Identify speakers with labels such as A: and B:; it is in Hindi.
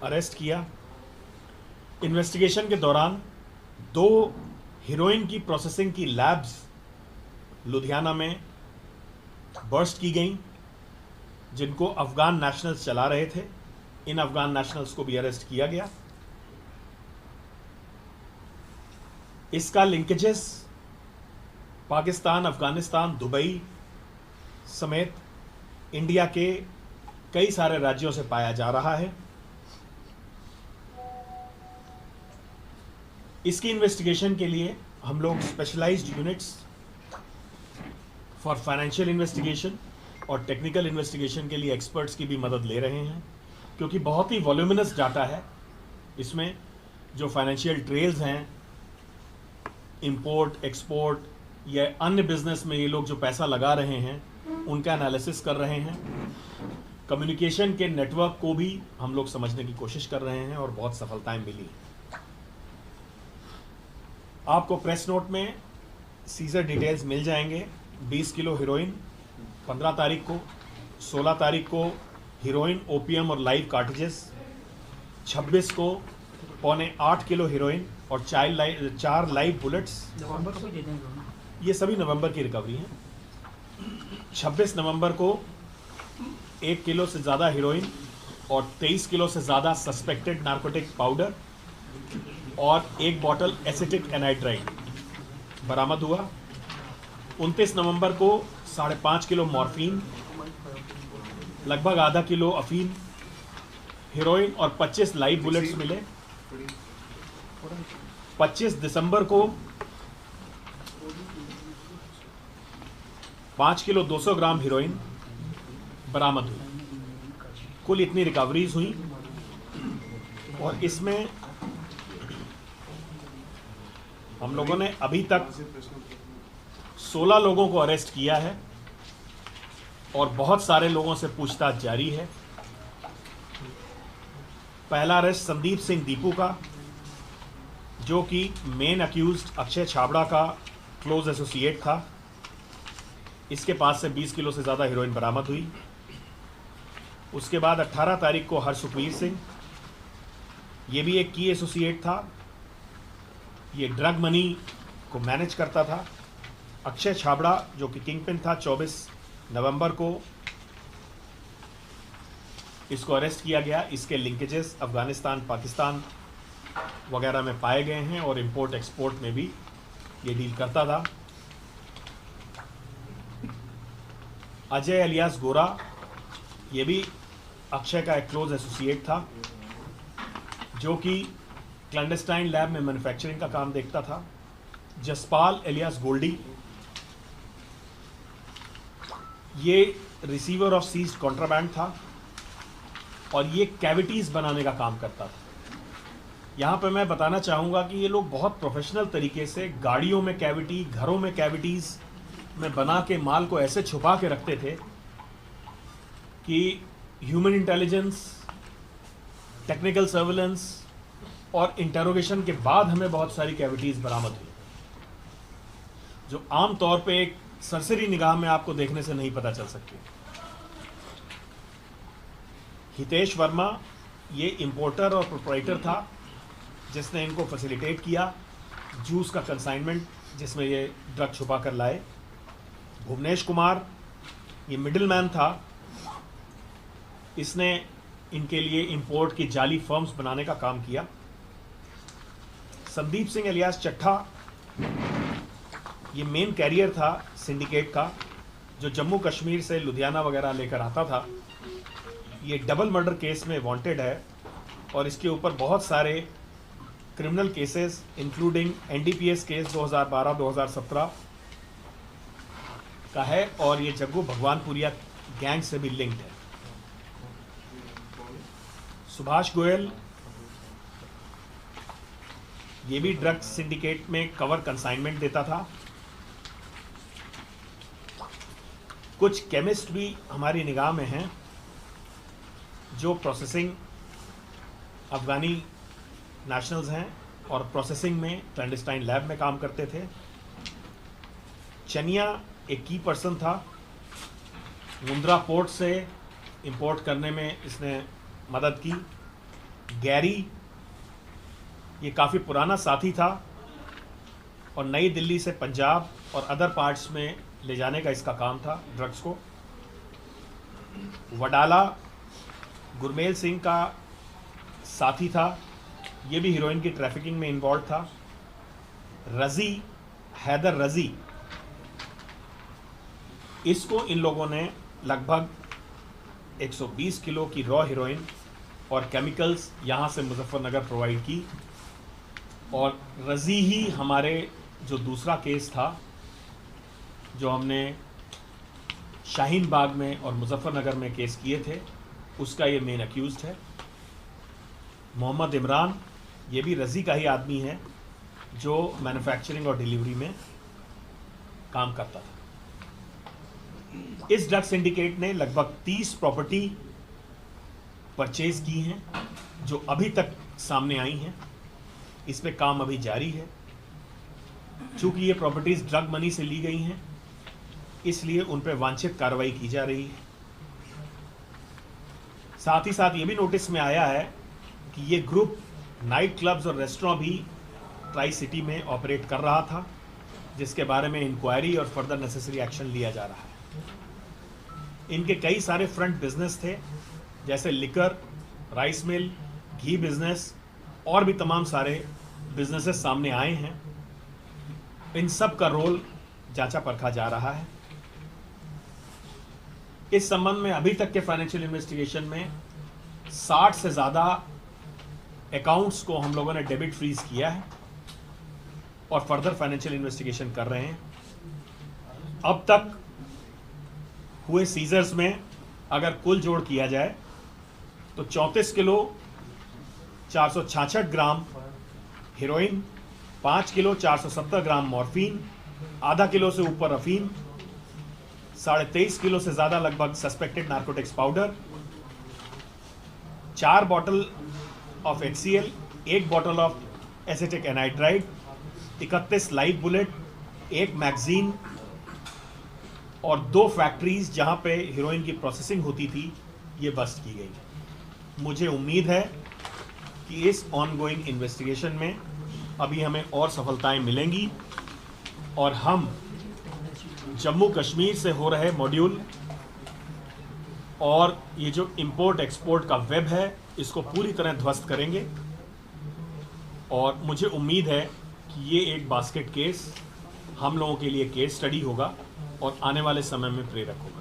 A: अरेस्ट किया। इन्वेस्टिगेशन के दौरान 2 हीरोइन की प्रोसेसिंग की लैब्स लुधियाना में बर्स्ट की गई, जिनको अफगान नेशनल्स चला रहे थे। इन अफगान नेशनल्स को भी अरेस्ट किया गया। इसका लिंकेजेस पाकिस्तान, अफगानिस्तान, दुबई समेत इंडिया के कई सारे राज्यों से पाया जा रहा है। इसकी इन्वेस्टिगेशन के लिए हम लोग specialised units for financial investigation और टेक्निकल इन्वेस्टिगेशन के लिए एक्सपर्ट्स की भी मदद ले रहे हैं, क्योंकि बहुत ही वॉल्यूमिनस डाटा है इसमें। जो फाइनेंशियल ट्रेल्स हैं, इंपोर्ट एक्सपोर्ट या अन्य बिजनेस में ये लोग जो पैसा लगा रहे हैं, उनका एनालिसिस कर रहे हैं। कम्युनिकेशन के नेटवर्क को भी हम लोग समझने की कोशिश कर रहे हैं और बहुत सफलताएं मिली। आपको प्रेस नोट में सीजर डिटेल्स मिल जाएंगे। 20 किलो हीरोइन 15 तारीख को, 16 तारीख को हीरोइन, ओपीएम और लाइव कार्टिजेस, 26 को 7.25 किलो हीरोइन और 4 लाइव बुलेट्स। ये सभी नवंबर की रिकवरी हैं। 26 नवंबर को 1 किलो से ज़्यादा हीरोइन और 23 किलो से ज़्यादा सस्पेक्टेड नार्कोटिक पाउडर और 1 बॉटल एसिटिक एनाइड्राइड बरामद हुआ। 29 नवंबर को 5.5 किलो मॉर्फिन, लगभग आधा किलो अफीम, हीरोइन और 25 लाइव बुलेट्स मिले। 25 दिसंबर को 5 किलो 200 ग्राम हीरोइन बरामद हुई। कुल इतनी रिकवरीज हुई और इसमें हम लोगों ने अभी तक 16 लोगों को अरेस्ट किया है और बहुत सारे लोगों से पूछताछ जारी है। पहला अरेस्ट संदीप सिंह दीपू का, जो कि मेन अक्यूज्ड अक्षय छाबड़ा का क्लोज एसोसिएट था। इसके पास से 20 किलो से ज़्यादा हीरोइन बरामद हुई। उसके बाद 18 तारीख को हरसुखवीर सिंह, ये भी एक की एसोसिएट था। ये ड्रग मनी को मैनेज करता था। अक्षय छाबड़ा जो कि किंगपिन था, 24 नवंबर को इसको अरेस्ट किया गया। इसके लिंकेजेस अफगानिस्तान, पाकिस्तान वगैरह में पाए गए हैं और इंपोर्ट एक्सपोर्ट में भी ये डील करता था। अजय अलियास गोरा, ये भी अक्षय का एक क्लोज एसोसिएट था, जो कि क्लैंडस्टाइन लैब में मैन्युफैक्चरिंग का काम देखता था। जसपाल एलियास गोल्डी, ये रिसीवर ऑफ सीज्ड कॉन्ट्राबैंड था और ये कैविटीज़ बनाने का काम करता था। यहाँ पे मैं बताना चाहूँगा कि ये लोग बहुत प्रोफेशनल तरीके से गाड़ियों में कैविटी, घरों में कैविटीज़ में बना के माल को ऐसे छुपा के रखते थे कि ह्यूमन इंटेलिजेंस, टेक्निकल सर्विलेंस और इंटरोगेशन के बाद हमें बहुत सारी कैविटीज़ बरामद हुई, जो आम तौर पे एक सरसरी निगाह में आपको देखने से नहीं पता चल सकती। हितेश वर्मा, ये इंपोर्टर और प्रोप्राइटर था, जिसने इनको फैसिलिटेट किया जूस का कंसाइनमेंट, जिसमें ये ड्रग छुपा कर लाए। भुवनेश कुमार, ये मिडिल मैन था, इसने इनके लिए इंपोर्ट की जाली फर्म्स बनाने का काम किया। संदीप सिंह एलियास चट्ठा, ये मेन कैरियर था सिंडिकेट का, जो जम्मू कश्मीर से लुधियाना वगैरह लेकर आता था। ये डबल मर्डर केस में वांटेड है और इसके ऊपर बहुत सारे criminal cases including NDPS case 2012-2017 का है और ये जग्गू भगवानपुरिया गैंग से भी लिंक्ड है। सुभाष गोयल, ये भी ड्रग्स सिंडिकेट में कवर कंसाइनमेंट देता था। कुछ केमिस्ट भी हमारी निगाह में हैं, जो प्रोसेसिंग अफगानी नेशनल्स हैं और प्रोसेसिंग में क्लैंडस्टाइन लैब में काम करते थे। चनिया एक की पर्सन था, मुंद्रा पोर्ट से इंपोर्ट करने में इसने मदद की। गैरी, ये काफ़ी पुराना साथी था और नई दिल्ली से पंजाब और अदर पार्ट्स में ले जाने का इसका काम था ड्रग्स को। वडाला गुरमेल सिंह का साथी था, ये भी हीरोइन की ट्रैफिकिंग में इन्वॉल्व था। रज़ी, हैदर रज़ी, इसको इन लोगों ने लगभग 120 किलो की रॉ हीरोइन और केमिकल्स यहाँ से मुजफ्फरनगर प्रोवाइड की। और रज़ी ही हमारे जो दूसरा केस था जो हमने शाहीन बाग में और मुजफ्फरनगर में केस किए थे, उसका ये मेन अक्यूज्ड है। मोहम्मद इमरान, ये भी रज़ी का ही आदमी है जो मैन्युफैक्चरिंग और डिलीवरी में काम करता था। इस ड्रग सिंडिकेट ने लगभग 30 प्रॉपर्टी परचेज की हैं जो अभी तक सामने आई हैं। इस पे काम अभी जारी है। चूंकि ये प्रॉपर्टीज ड्रग मनी से ली गई हैं, इसलिए उन पे वांछित कार्रवाई की जा रही है। साथ ही साथ ये भी नोटिस में आया है कि ये ग्रुप नाइट क्लब्स और रेस्टोरेंट भी ट्राई सिटी में ऑपरेट कर रहा था, जिसके बारे में इंक्वायरी और फर्दर नेसेसरी एक्शन लिया जा रहा है। इनके कई सारे फ्रंट बिजनेस थे, जैसे लिकर, राइस मिल, घी बिजनेस और भी तमाम सारे बिजनेसेस सामने आए हैं। इन सब का रोल जांचा परखा जा रहा है। इस संबंध में अभी तक के फाइनेंशियल इन्वेस्टिगेशन में 60 से ज़्यादा अकाउंट्स को हम लोगों ने डेबिट फ्रीज किया है और फर्दर फाइनेंशियल इन्वेस्टिगेशन कर रहे हैं। अब तक हुए सीजर्स में अगर कुल जोड़ किया जाए तो 34 किलो 466 ग्राम हीरोइन, 5 किलो 470 ग्राम मॉर्फिन, आधा किलो से ऊपर अफीम, 23.5 किलो से ज़्यादा लगभग suspected narcotics powder, 4 bottle of HCl, 1 bottle of acetic anhydride, 31 live bullet, 1 magazine और 2 फैक्ट्रीज जहां पे हीरोइन की प्रोसेसिंग होती थी, ये बस्ट की गई। मुझे उम्मीद है कि इस ऑनगोइंग इन्वेस्टिगेशन में अभी हमें और सफलताएं मिलेंगी और हम जम्मू कश्मीर से हो रहे मॉड्यूल और ये जो इंपोर्ट एक्सपोर्ट का वेब है, इसको पूरी तरह ध्वस्त करेंगे। और मुझे उम्मीद है कि ये एक बास्केट केस हम लोगों के लिए केस स्टडी होगा और आने वाले समय में प्रेरक होगा।